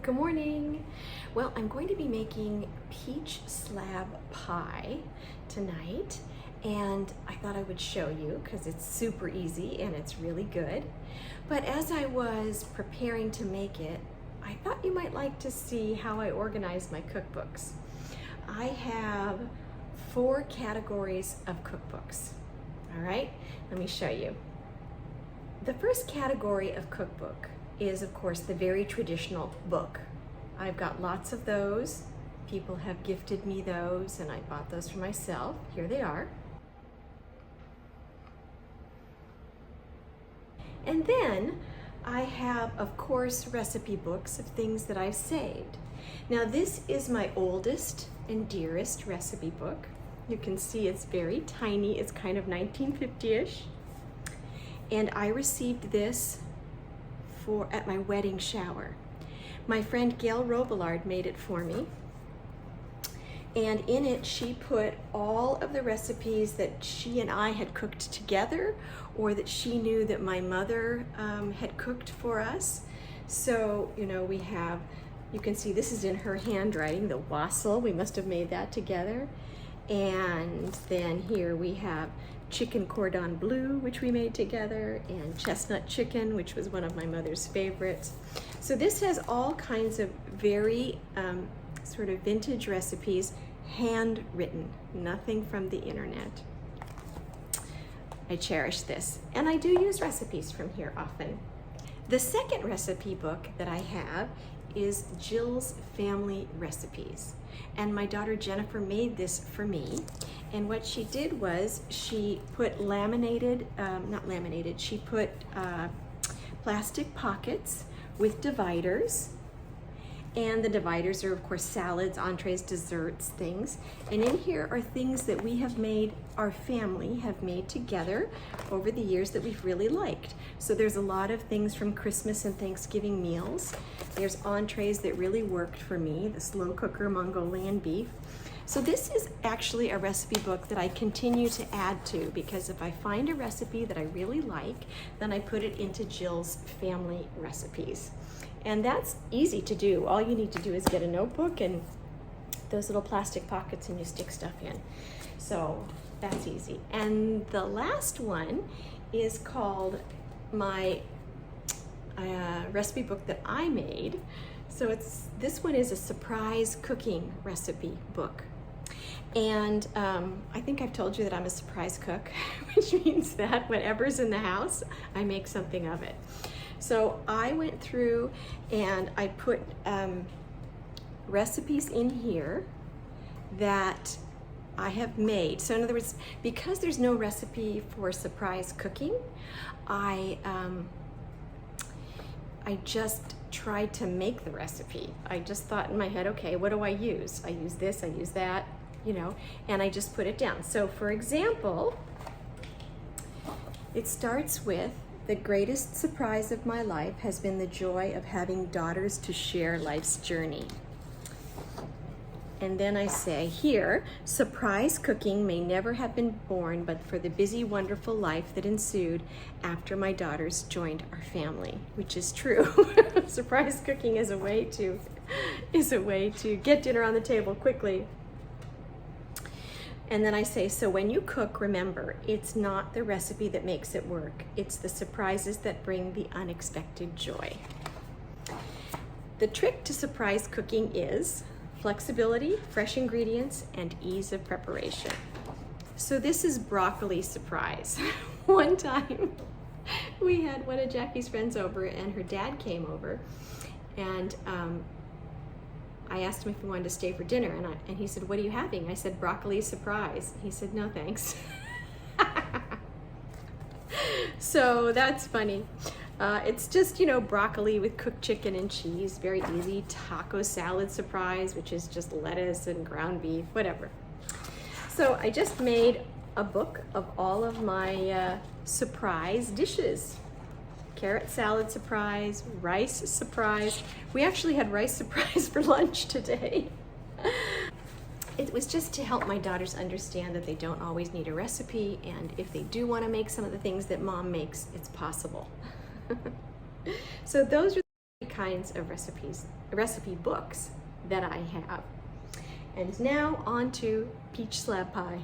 Good morning. Well, I'm going to be making peach slab pie tonight, and I thought I would show you because it's super easy and it's really good. But as I was preparing to make it, I thought you might like to see how I organize my cookbooks. I have 4 categories of cookbooks. All right, let me show you. The first category of cookbook is, of course, the very traditional book. I've got lots of those. People have gifted me those, and I bought those for myself. Here they are. And then I have, of course, recipe books of things that I've saved. Now, this is my oldest and dearest recipe book. You can see it's very tiny. It's kind of 1950-ish. And I received this at my wedding shower. My friend Gail Robillard made it for me, and in it she put all of the recipes that she and I had cooked together, or that she knew that my mother had cooked for us. So, you know, we have, you can see this is in her handwriting, the wassail, we must have made that together. And then here we have chicken cordon bleu, which we made together, and chestnut chicken, which was one of my mother's favorites. So this has all kinds of very sort of vintage recipes, handwritten, nothing from the internet. I cherish this, and I do use recipes from here often. The second recipe book that I have is Jill's Family Recipes. And my daughter Jennifer made this for me. And what she did was she put she put plastic pockets with dividers. And the dividers are, of course, salads, entrees, desserts, things. And in here are things that we have made, our family have made together over the years that we've really liked. So there's a lot of things from Christmas and Thanksgiving meals. There's entrees that really worked for me, the slow cooker Mongolian beef. So this is actually a recipe book that I continue to add to, because if I find a recipe that I really like, then I put it into Jill's Family Recipes. And that's easy to do. All you need to do is get a notebook and those little plastic pockets, and you stick stuff in. So that's easy. And the last one is called my recipe book that I made. So this one is a surprise cooking recipe book. And I think I've told you that I'm a surprise cook, which means that whatever's in the house, I make something of it. So I went through and I put recipes in here that I have made. So in other words, because there's no recipe for surprise cooking, I just tried to make the recipe. I just thought in my head, okay, what do I use? I use this, I use that, you know, and I just put it down. So for example, it starts with, the greatest surprise of my life has been the joy of having daughters to share life's journey. And then I say here, surprise cooking may never have been born but for the busy, wonderful life that ensued after my daughters joined our family, which is true. Surprise cooking is a way to get dinner on the table quickly. And then I say, so when you cook, remember, it's not the recipe that makes it work. It's the surprises that bring the unexpected joy. The trick to surprise cooking is flexibility, fresh ingredients, and ease of preparation. So this is broccoli surprise. One time we had one of Jackie's friends over, and her dad came over, and I asked him if he wanted to stay for dinner, and he said, what are you having? I said, broccoli surprise. He said, no thanks. So that's funny. It's just, you know, broccoli with cooked chicken and cheese, very easy. Taco salad surprise, which is just lettuce and ground beef, whatever. So I just made a book of all of my surprise dishes. Carrot salad surprise, rice surprise. We actually had rice surprise for lunch today. It was just to help my daughters understand that they don't always need a recipe, and if they do want to make some of the things that mom makes, it's possible. So those are kinds of recipe books that I have. And now on to peach slab pie.